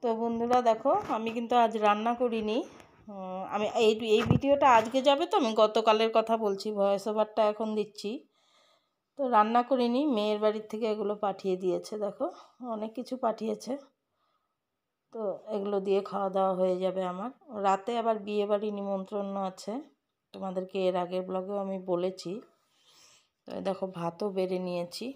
তো বন্ধুরা দেখো, আমি কিন্তু আজ রান্না করিনি। আমি এই ভিডিওটা আজকে যাবে, তো আমি গতকালের কথা বলছি, ভয়েস ওভারটা এখন দিচ্ছি। তো রান্না করিনি, মেয়ের বাড়ির থেকে এগুলো পাঠিয়ে দিয়েছে। দেখো, অনেক কিছু পাঠিয়েছে। তো এগুলো দিয়ে খাওয়া দাওয়া হয়ে যাবে আমার। রাতে আবার বিয়ে বাড়ি নিমন্ত্রণ আছে, তোমাদেরকে এর আগের ব্লগেও আমি বলেছি। তো দেখো, ভাতও বেড়ে নিয়েছি।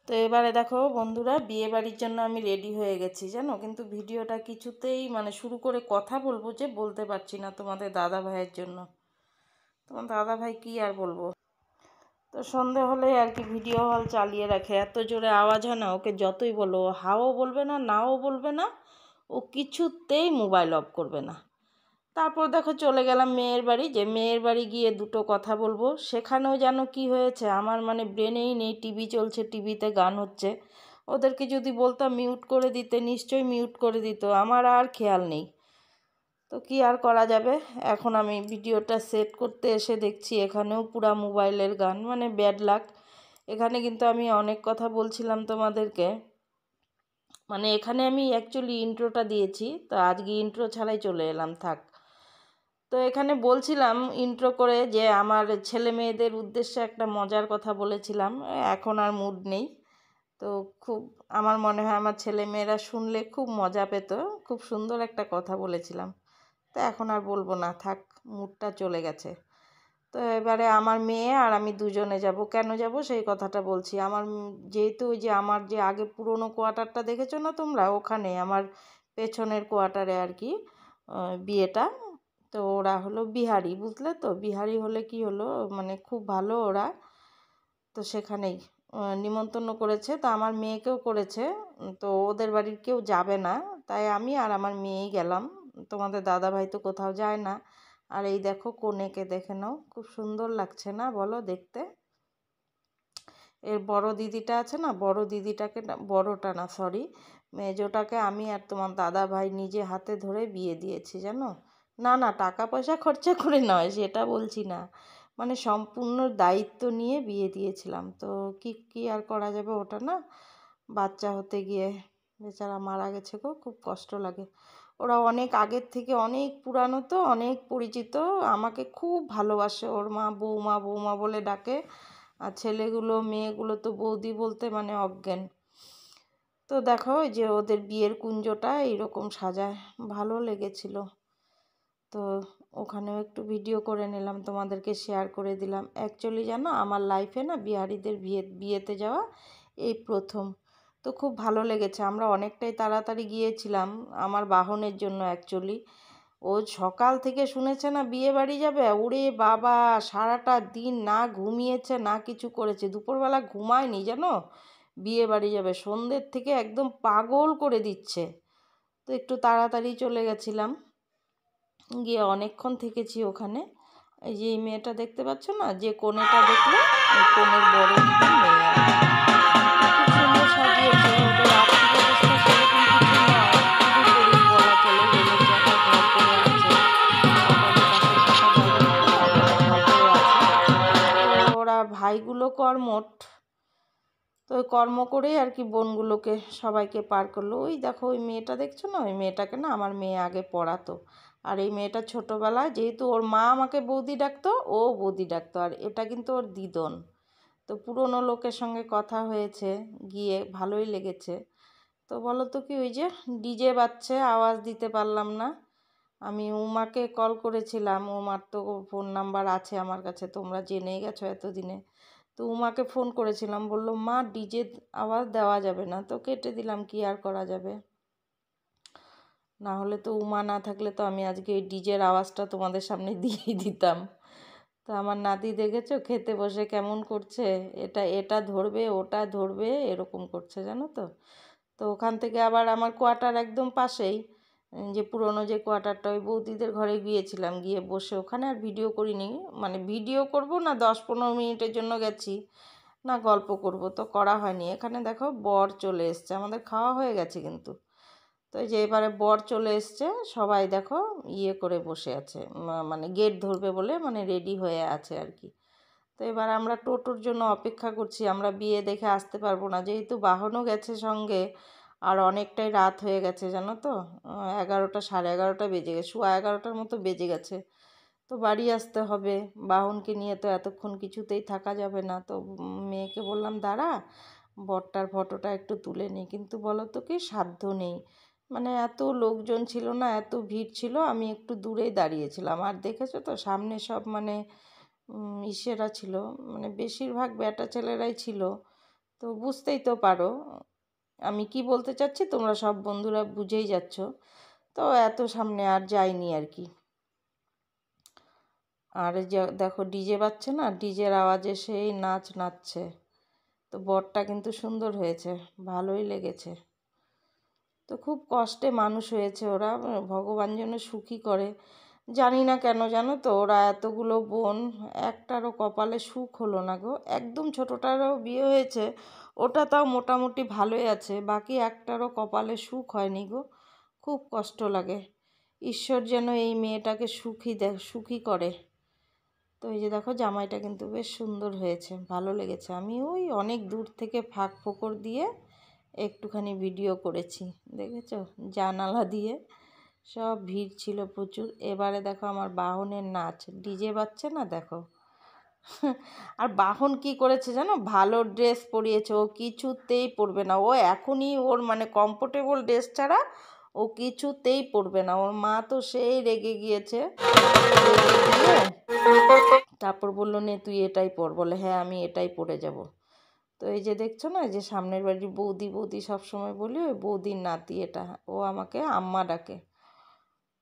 তো এবারে দেখো বন্ধুরা, বিয়ে বাড়ির জন্য আমি রেডি হয়ে গেছি জানো, কিন্তু ভিডিওটা কিছুতেই শুরু করে কথা বলবো যে বলতে পারছি না তোমাদের দাদা ভাইয়ের জন্য। তোমার দাদা ভাই কি আর বলবো, তো সন্ধে হলে আর কি ভিডিও হল চালিয়ে রাখে, এত জোরে আওয়াজ হয় না, ওকে যতই বলো হাও বলবে না, নাও বলবে না, ও কিছুতেই মোবাইল অফ করবে না। তারপর দেখো চলে গেলাম মেয়ের বাড়ি, যে মেয়ের বাড়ি গিয়ে দুটো কথা বলবো। সেখানেও যেন কি হয়েছে আমার ব্রেনেই নেই, টিভি চলছে, টিভিতে গান হচ্ছে। ওদেরকে যদি বলতাম মিউট করে দিতে, নিশ্চয়ই মিউট করে দিত, আমার আর খেয়াল নেই। তো কি আর করা যাবে। এখন আমি ভিডিওটা সেট করতে এসে দেখছি এখানেও পুরা মোবাইলের গান, ব্যাড লাক। এখানে কিন্তু আমি অনেক কথা বলছিলাম তোমাদেরকে, এখানে আমি অ্যাকচুয়ালি ইন্ট্রোটা দিয়েছি, তো আজকে ইন্ট্রো ছাড়াই চলে এলাম, থাক। তো এখানে বলছিলাম ইন্ট্রো করে যে আমার ছেলে মেয়েদের উদ্দেশ্যে একটা মজার কথা বলেছিলাম, এখন আর মুড নেই। তো খুব আমার মনে হয় আমার ছেলে মেয়েরা শুনলে খুব মজা পেত, খুব সুন্দর একটা কথা বলেছিলাম। তো এখন আর বলবো না, থাক, মুডটা চলে গেছে। তো এবারে আমার মেয়ে আর আমি দুজনে যাব। কেন যাব সেই কথাটা বলছি। যেহেতু ওই যে আমার যে আগে পুরনো কোয়ার্টারটা দেখেছো না তোমরা, ওখানে আমার পেছনের কোয়ার্টারে আর কি বিয়েটা। তো ওরা হলো বিহারি, বুঝলে তো, বিহারি হলে কি হলো, খুব ভালো ওরা। তো সেখানেই নিমন্ত্রণ করেছে, তো আমার মেয়েকেও করেছে। তো ওদের বাড়ির কেউ যাবে না, তাই আমি আর আমার মেয়েই গেলাম। তোমাদের দাদা ভাই তো কোথাও যায় না। আর এই দেখো কনেকে দেখে নাও, খুব সুন্দর লাগছে না বলো দেখতে। এর বড় দিদিটা আছে না, বড় দিদিটাকে, বড়টা না সরি, মেজোটাকে আমি আর তোমার দাদা ভাই নিজে হাতে ধরে বিয়ে দিয়েছি জানো। না না, টাকা পয়সা খরচা করে নয়, সেটা বলছি না, সম্পূর্ণ দায়িত্ব নিয়ে বিয়ে দিয়েছিলাম। তো কি কি আর করা যাবে, ওটা না বাচ্চা হতে গিয়ে বেচারা মারা গেছে গো, খুব কষ্ট লাগে। ওরা অনেক আগের থেকে অনেক পুরানো, তো অনেক পরিচিত, আমাকে খুব ভালোবাসে। ওর মা বৌমা বৌমা বলে ডাকে, আর ছেলেগুলো মেয়েগুলো তো বৌদি বলতে অজ্ঞান। তো দেখো ওই যে ওদের বিয়ের কুঞ্জটা এইরকম সাজায়, ভালো লেগেছিল। তো ওখানেও একটু ভিডিও করে নিলাম, তোমাদেরকে শেয়ার করে দিলাম। অ্যাকচুয়ালি জানো, আমার লাইফে না বিহারিদের বিয়েতে যাওয়া এই প্রথম। তো খুব ভালো লেগেছে। আমরা অনেকটাই তাড়াতাড়ি গিয়েছিলাম আমার বাহনের জন্য অ্যাকচুয়ালি। ও সকাল থেকে শুনেছে না বিয়ে বাড়ি যাবে, ওরে বাবা, সারাটা দিন না ঘুমিয়েছে না কিছু করেছে, দুপুরবেলা ঘুমায়নি জানো, বিয়ে বাড়ি যাবে, সন্ধ্যের থেকে একদম পাগল করে দিচ্ছে। তো একটু তাড়াতাড়ি চলে গেছিলাম, গিয়ে অনেকক্ষণ থেকেছি ওখানে। এই যে এই মেয়েটা দেখতে পাচ্ছ না, যে কনেটা দেখলে, ওই কনের বড় দিদির মেয়ে আর কি। খুব সুন্দর সাজিয়েছে, ওদের আর্থিক অবস্থা সেরকম কিছু নয়, খুবই গরিব বলা চলে, রেলের জায়গায় ঘর করে আছে, কোয়ার্টারের পাশের থাকা জায়গা থেকে কোয়ার্টারে ঘর করে আছে। তো ওরা ভাইগুলো কর্মঠ, তো ওই কর্ম করেই আর কি বোনগুলোকে সবাইকে পার করলো। ওই দেখো ওই মেয়েটা দেখছো না, ওই মেয়েটাকে না আমার মেয়ে আগে পড়াতো। আর এই মেয়েটা ছোটোবেলায়, যেহেতু ওর মা আমাকে বৌদি ডাকতো, ও বৌদি ডাকতো, আর এটা কিন্তু ওর দিদন। তো পুরনো লোকের সঙ্গে কথা হয়েছে, গিয়ে ভালোই লেগেছে। তো বলো তো কি, ওই যে ডিজে বাজছে, আওয়াজ দিতে পারলাম না। আমি উমাকে কল করেছিলাম, উমার তো ফোন নাম্বার আছে আমার কাছে, তোমরা জেনেই গেছো এতদিনে। তো উমাকে ফোন করেছিলাম, বললো মা ডিজে আওয়াজ দেওয়া যাবে না, তো কেটে দিলাম, কি আর করা যাবে। না হলে তো উমা না থাকলে তো আমি আজকে এই ডিজের আওয়াজটা তোমাদের সামনে দিয়েই দিতাম। তো আমার নাতি দেখেছো খেতে বসে কেমন করছে, এটা এটা ধরবে ওটা ধরবে এরকম করছে জানো তো। তো ওখান থেকে আবার আমার কোয়ার্টার একদম পাশেই, যে পুরনো যে কোয়ার্টারটা, ওই বৌদিদের ঘরে গিয়েছিলাম, গিয়ে বসে ওখানে আর ভিডিও করিনি, ভিডিও করব না, 10-15 মিনিটের জন্য গেছি, না গল্প করব, তো করা হয়নি। এখানে দেখো বর চলে এসছে, আমাদের খাওয়া হয়ে গেছে কিন্তু। তো এই যে এবারে বর চলে এসছে, সবাই দেখো ইয়ে করে বসে আছে, গেট ধরবে বলে রেডি হয়ে আছে আর কি। তো এবার আমরা টোটোর জন্য অপেক্ষা করছি, আমরা বিয়ে দেখে আসতে পারবো না, যেহেতু বাহনও গেছে সঙ্গে, আর অনেকটাই রাত হয়ে গেছে জানো তো, 11টা 11:30 বেজে গেছে, 11:15 মতো বেজে গেছে। তো বাড়ি আসতে হবে, বাহনকে নিয়ে তো এতক্ষণ কিছুতেই থাকা যাবে না। তো মেয়েকে বললাম দাঁড়া, বরটার ফটোটা একটু তুলে নিই, কিন্তু বলো তো কি সাধ্য নেই, মানে এত লোকজন ছিল না, এত ভিড় ছিল, আমি একটু দূরেই দাঁড়িয়েছিলাম। আর দেখেছো তো সামনে সব মানে ইসেরা ছিল, মানে বেশিরভাগ বেটা ছেলেরাই ছিল। তো বুঝতেই তো পারো আমি কি বলতে চাচ্ছি, তোমরা সব বন্ধুরা বুঝেই যাচ্ছ। তো এত সামনে আর যাইনি আর কি। আর এই যে দেখো ডিজে বাজছে না, ডিজের আওয়াজে সেই নাচ নাচছে। তো বরটা কিন্তু সুন্দর হয়েছে, ভালোই লেগেছে। তো খুব কষ্টে মানুষ হয়েছে ওরা, ভগবান যেন সুখী করে। জানি না কেন জানো তো, ওরা এতগুলো বোন, একটারও কপালে সুখ হলো না গো। একদম ছোটোটারও বিয়ে হয়েছে, ওটা তাও মোটামুটি ভালোই আছে, বাকি একটারও কপালে সুখ হয়নি গো। খুব কষ্ট লাগে। ঈশ্বর যেন এই মেয়েটাকে সুখী করে। তো এই যে দেখো জামাইটা কিন্তু বেশ সুন্দর হয়েছে, ভালো লেগেছে। আমি ওই অনেক দূর থেকে ফাঁক ফোকর দিয়ে একটুখানি ভিডিও করেছি, দেখেছো, জানালা দিয়ে। সব ভিড় ছিল প্রচুর। এবারে দেখো আমার বাহনের নাচ, ডিজে বাজছে না দেখো। আর বাহন কি করেছে জানো, ভালো ড্রেস পরিয়েছে, ও কিছুতেই পরবে না। ও এখনই ওর মানে কমফোর্টেবল ড্রেস ছাড়া ও কিছুতেই পরবে না। ওর মা তো সেই রেগে গিয়েছে, তারপর বললো নে তুই এটাই পর, বলে হ্যাঁ আমি এটাই পরে যাব। তো এই যে দেখছো না, যে সামনের বাড়ির বৌদি, বৌদি সব সময় বলি, ওই বৌদির নাতি এটা, ও আমাকে আম্মা ডাকে।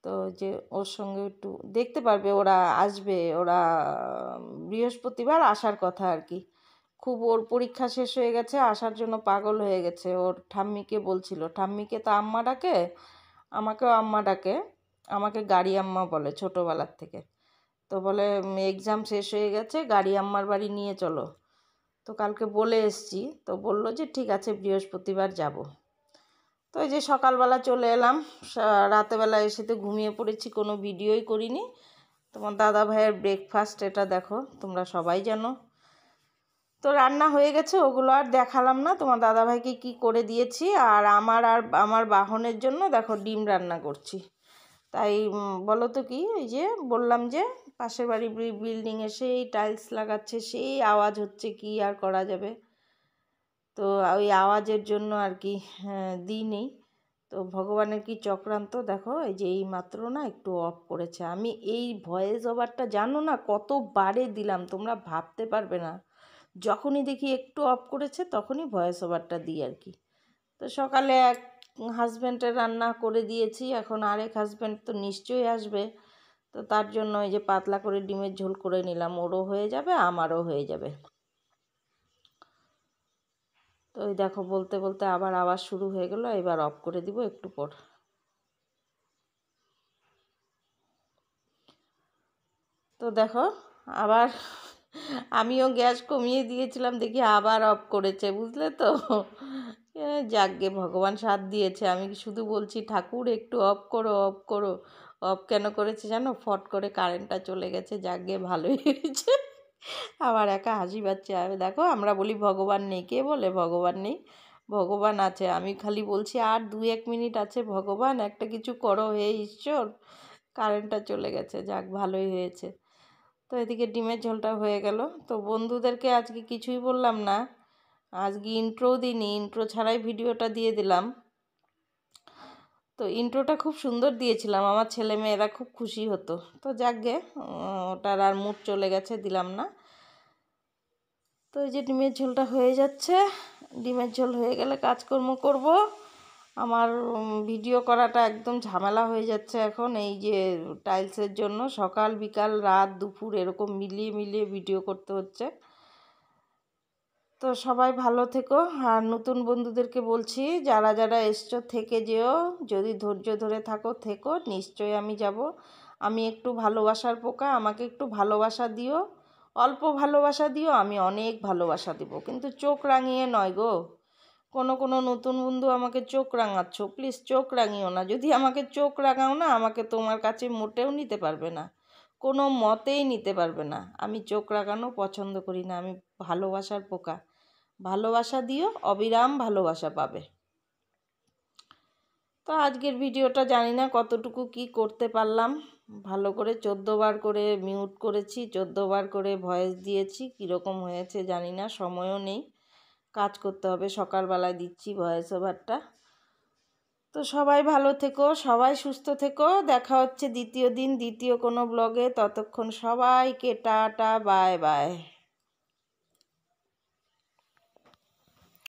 তো যে ওর সঙ্গে একটু দেখতে পারবে, ওরা আসবে, ওরা বৃহস্পতিবার আসার কথা আর কি। খুব ওর পরীক্ষা শেষ হয়ে গেছে, আসার জন্য পাগল হয়ে গেছে। ওর ঠাম্মিকে বলছিল, ঠাম্মিকে তো আম্মা ডাকে, আমাকেও আম্মা ডাকে, আমাকে গাড়ি আম্মা বলে ছোটোবেলার থেকে। তো বলে এক্সাম শেষ হয়ে গেছে, গাড়ি আম্মার বাড়ি নিয়ে চলো। তো কালকে বলে এসছি, তো বললো যে ঠিক আছে বৃহস্পতিবার যাব। তো এই যে সকালবেলা চলে এলাম, রাতেবেলা এসে তো ঘুমিয়ে পড়েছি, কোনো ভিডিওই করিনি। তোমার দাদা ভাইয়ের ব্রেকফাস্ট এটা দেখো, তোমরা সবাই জানো। তো রান্না হয়ে গেছে, ওগুলো আর দেখালাম না, তোমার দাদাভাইকে কি করে দিয়েছি। আর আমার বাহনের জন্য দেখো ডিম রান্না করছি। তাই বলো তো কি, এই যে বললাম যে পাশের বাড়ি বিল্ডিংয়ে সেই টাইলস লাগাচ্ছে, সেই আওয়াজ হচ্ছে, কি আর করা যাবে। তো ওই আওয়াজের জন্য আর কি দিইনি। তো ভগবানের কি চক্রান্ত দেখো, এই যে এই মাত্র না একটু অফ করেছে। আমি এই ভয়েস ওভারটা জানো না কতবারে দিলাম, তোমরা ভাবতে পারবে না। যখনই দেখি একটু অফ করেছে তখনই ভয়েস ওভারটা দিই আর কি। তো সকালে এক হাজব্যান্ডের রান্না করে দিয়েছি, এখন আরেক হাজব্যান্ড তো নিশ্চয়ই আসবে। তো তার জন্য এই যে পাতলা করে ডিমের ঝোল করে নিলাম, ওরও হয়ে যাবে আমারও হয়ে যাবে। তো ওই দেখো বলতে বলতে আবার আওয়াজ শুরু হয়ে গেল, এবার অফ করে দিব একটু পর। তো দেখো আবার আমিও গ্যাস কমিয়ে দিয়েছিলাম, দেখি আবার অফ করেছে, বুঝলে তো। যাকগে ভগবান সাথ দিয়েছে, আমি শুধু বলছি ঠাকুর একটু অফ করো, অফ করো। অফ কেন করেছে জানো, ফট করে কারেন্টটা চলে গেছে, যাকগে ভালোই হয়েছে। আমার একা হাসি পাচ্ছে। আমি দেখো আমরা বলি ভগবান নেই, কে বলে ভগবান নেই, ভগবান আছে। আমি খালি বলছি আর 2-1 মিনিট আছে, ভগবান একটা কিছু করো হে ঈশ্বর। কারেন্টটা চলে গেছে, যাক ভালোই হয়েছে। তো এদিকে ডিমের ঝোলটা হয়ে গেল। তো বন্ধুদেরকে আজকে কিছুই বললাম না, আজকে ইন্ট্রোও দিইনি, ইন্ট্রো ছাড়াই ভিডিওটা দিয়ে দিলাম। তো ইন্ট্রোটা খুব সুন্দর দিয়েছিলাম, আমার ছেলে মেয়েরা খুব খুশি হতো। তো যাকগে ওটার আর মুড চলে গেছে, দিলাম না। তো এই যে ডিমের ঝোলটা হয়ে যাচ্ছে, ডিমের ঝোল হয়ে গেলে কাজকর্ম করব। আমার ভিডিও করাটা একদম ঝামেলা হয়ে যাচ্ছে এখন, এই যে টাইলসের জন্য সকাল বিকাল রাত দুপুর এরকম মিলিয়ে মিলিয়ে ভিডিও করতে হচ্ছে। তো সবাই ভালো থেকো। আর নতুন বন্ধুদেরকে বলছি, যারা যারা এসছো থেকে যেও, যদি ধৈর্য ধরে থাকো থেকো, নিশ্চয়ই আমি যাব। আমি একটু ভালোবাসার পোকা, আমাকে একটু ভালোবাসা দিও, অল্প ভালোবাসা দিও, আমি অনেক ভালোবাসা দিব, কিন্তু চোখ রাঙিয়ে নয় গো। কোনো কোনো নতুন বন্ধু আমাকে চোখ রাঙাচ্ছ, প্লিজ চোখ রাঙিও না। যদি আমাকে চোখ রাঙাও না, আমাকে তোমার কাছে মোটেও নিতে পারবে না, কোনো মতেই নিতে পারবে না। আমি চোখ রাগানো পছন্দ করি না, আমি ভালোবাসার পোকা। ভালোবাসা দিও, অবিরাম ভালোবাসা পাবে। তো আজকের ভিডিওটা জানি না কতটুকু কি করতে পারলাম। ভালো করে 14 বার করে মিউট করেছি, 14 বার করে ভয়েস দিয়েছি, কীরকম হয়েছে জানি না, সময়ও নেই, কাজ করতে হবে, সকালবেলায় দিচ্ছি ভয়েস ওভারটা। তো সবাই ভালো থেকো, সবাই সুস্থ থেকো, দেখা হচ্ছে দ্বিতীয় দিন দ্বিতীয় কোনো ব্লগে। ততক্ষণ সবাইকে টাটা, বাই বাই।